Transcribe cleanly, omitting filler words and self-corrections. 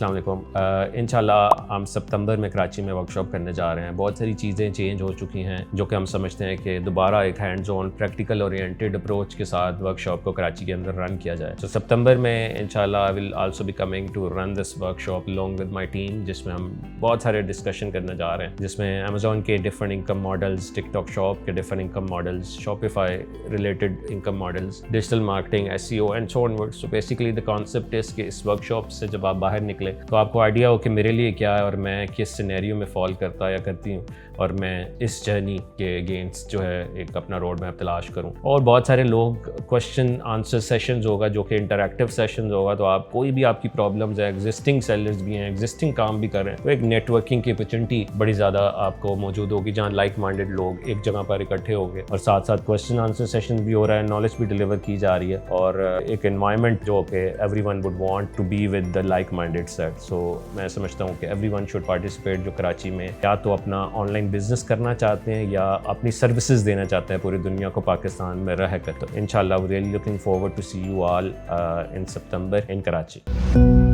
السلام علیکم۔ انشاءاللہ ہم ستمبر میں کراچی میں ورکشاپ کرنے جا رہے ہیں۔ بہت ساری چیزیں چینج ہو چکی ہیں جو کہ ہم سمجھتے ہیں کہ دوبارہ ایک hands on practical oriented approach کے ساتھ ورکشاپ کو کراچی کے اندر رن کیا جائے۔ تو ستمبر میں انشاءاللہ I will also be coming to run this workshop along with my team، جس میں ہم بہت سارے ڈسکشن کرنے جا رہے ہیں، جس میں امیزون کے ڈفرنٹ انکم ماڈلز، ٹک ٹاک شاپ کے different income models, Shopify related income models, digital marketing, SEO and so on word. So basically the concept is کہ اس ورکشاپ سے جب آپ باہر نکلے تو آپ کو آئیڈیا ہو کہ میرے لیے کیا ہے اور میں کس سینیریو میں فال کرتا یا کرتی ہوں، اور میں اس جرنی کے اگینسٹ جو ہے ایک اپنا روڈ میپ تلاش کروں۔ اور بہت سارے لوگ کویشچن آنسر سیشنز ہوگا جو کہ انٹریکٹیو سیشنز ہوگا، تو آپ کوئی بھی آپ کی پرابلمز ہے، ایگزسٹنگ سیلرز بھی ہیں، ایگزسٹنگ کام بھی کر رہے ہیں، تو ایک نیٹ ورکنگ کی اپرچونٹی بڑی زیادہ آپ کو موجود ہوگی جہاں لائک مائنڈیڈ لوگ ایک جگہ پر اکٹھے ہو گئے، اور ساتھ ساتھ کویشچن آنسر سیشن بھی ہو رہا ہے، نالج بھی ڈلیور کی جا رہی ہے، اور ایک انوائرمنٹ جو کہ everyone would want to be with the like minded set. So میں سمجھتا ہوں کہ ایوری ون شوڈ پارٹیسپیٹ جو کراچی میں یا تو اپنا آن لائن بزنس کرنا چاہتے ہیں یا اپنی سروسز دینا چاہتے ہیں پوری دنیا کو پاکستان میں رہ کر۔ تو انشاءاللہ we're really looking forward to see you all in September in Karachi۔